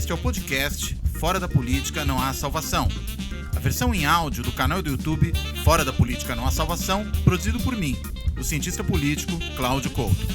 Este é o podcast Fora da Política Não Há Salvação. A versão em áudio do canal do YouTube Fora da Política Não Há Salvação, produzido por mim, o cientista político Cláudio Couto.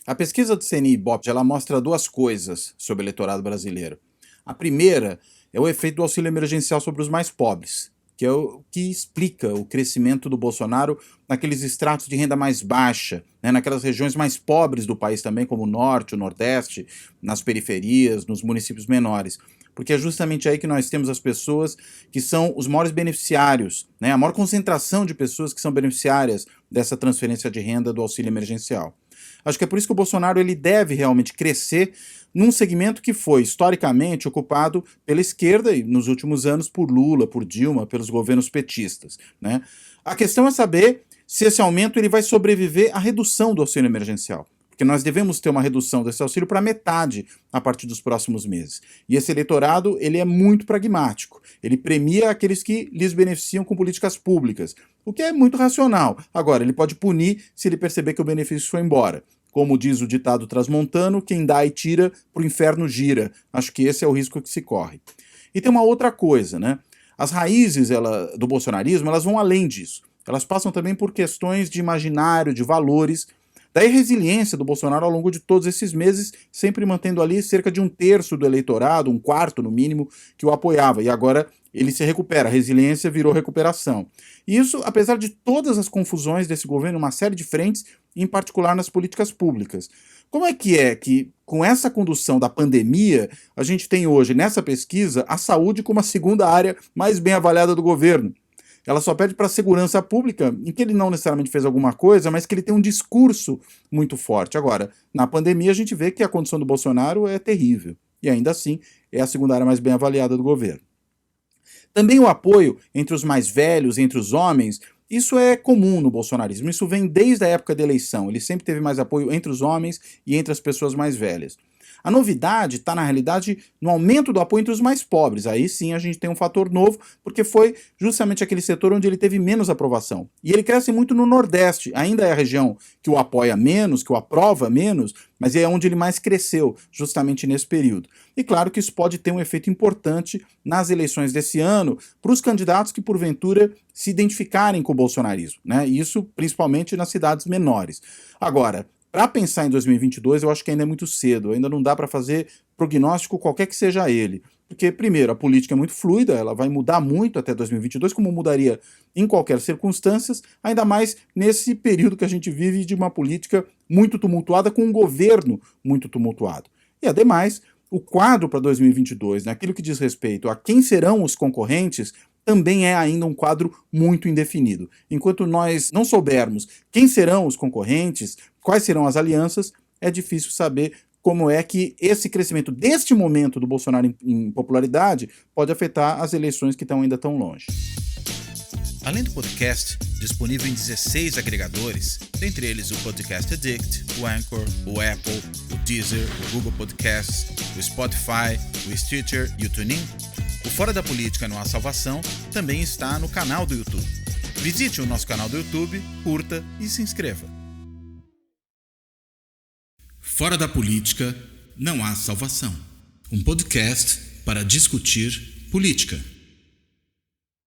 A pesquisa do CNI-Ibope ela mostra duas coisas sobre o eleitorado brasileiro. A primeira é o efeito do auxílio emergencial sobre os mais pobres, que é o que explica o crescimento do Bolsonaro naqueles estratos de renda mais baixa, naquelas regiões mais pobres do país também, como o Norte, o Nordeste, nas periferias, nos municípios menores. Porque é justamente aí que nós temos as pessoas que são os maiores beneficiários, a maior concentração de pessoas que são beneficiárias dessa transferência de renda do auxílio emergencial. Acho que é por isso que o Bolsonaro ele deve realmente crescer num segmento que foi historicamente ocupado pela esquerda e nos últimos anos por Lula, por Dilma, pelos governos petistas. A questão é saber se esse aumento ele vai sobreviver à redução do auxílio emergencial. Porque nós devemos ter uma redução desse auxílio para metade a partir dos próximos meses. E esse eleitorado ele é muito pragmático. Ele premia aqueles que lhes beneficiam com políticas públicas, o que é muito racional. Agora, ele pode punir se ele perceber que o benefício foi embora. Como diz o ditado transmontano, quem dá e tira, pro inferno gira. Acho que esse é o risco que se corre. E tem uma outra coisa, As raízes do bolsonarismo, elas vão além disso. Elas passam também por questões de imaginário, de valores, da resiliência do Bolsonaro ao longo de todos esses meses, sempre mantendo ali cerca de 1/3 do eleitorado, 1/4 no mínimo, que o apoiava. E agora ele se recupera, a resiliência virou recuperação. E isso, apesar de todas as confusões desse governo, uma série de frentes, em particular nas políticas públicas. Como é que, com essa condução da pandemia, a gente tem hoje, nessa pesquisa, a saúde como a segunda área mais bem avaliada do governo? Ela só pede para a segurança pública, em que ele não necessariamente fez alguma coisa, mas que ele tem um discurso muito forte. Agora, na pandemia a gente vê que a condição do Bolsonaro é terrível. E ainda assim, é a segunda área mais bem avaliada do governo. Também o apoio entre os mais velhos, entre os homens, isso é comum no bolsonarismo. Isso vem desde a época da eleição. Ele sempre teve mais apoio entre os homens e entre as pessoas mais velhas. A novidade está, na realidade, no aumento do apoio entre os mais pobres. Aí sim a gente tem um fator novo, porque foi justamente aquele setor onde ele teve menos aprovação. E ele cresce muito no Nordeste. Ainda é a região que o apoia menos, que o aprova menos, mas é onde ele mais cresceu, justamente nesse período. E claro que isso pode ter um efeito importante nas eleições desse ano para os candidatos que, porventura, se identificarem com o bolsonarismo. Isso principalmente nas cidades menores. Agora, para pensar em 2022, eu acho que ainda é muito cedo, ainda não dá para fazer prognóstico qualquer que seja ele. Porque, primeiro, a política é muito fluida, ela vai mudar muito até 2022, como mudaria em qualquer circunstância, ainda mais nesse período que a gente vive de uma política muito tumultuada, com um governo muito tumultuado. E, ademais, o quadro para 2022, naquilo que diz respeito a quem serão os concorrentes, também é ainda um quadro muito indefinido. Enquanto nós não soubermos quem serão os concorrentes, quais serão as alianças, é difícil saber como é que esse crescimento deste momento do Bolsonaro em popularidade pode afetar as eleições que estão ainda tão longe. Além do podcast, disponível em 16 agregadores, dentre eles o Podcast Addict, o Anchor, o Apple, o Deezer, o Google Podcasts, o Spotify, o Stitcher e o TuneIn, o Fora da Política Não Há Salvação também está no canal do YouTube. Visite o nosso canal do YouTube, curta e se inscreva. Fora da Política Não Há Salvação. Um podcast para discutir política.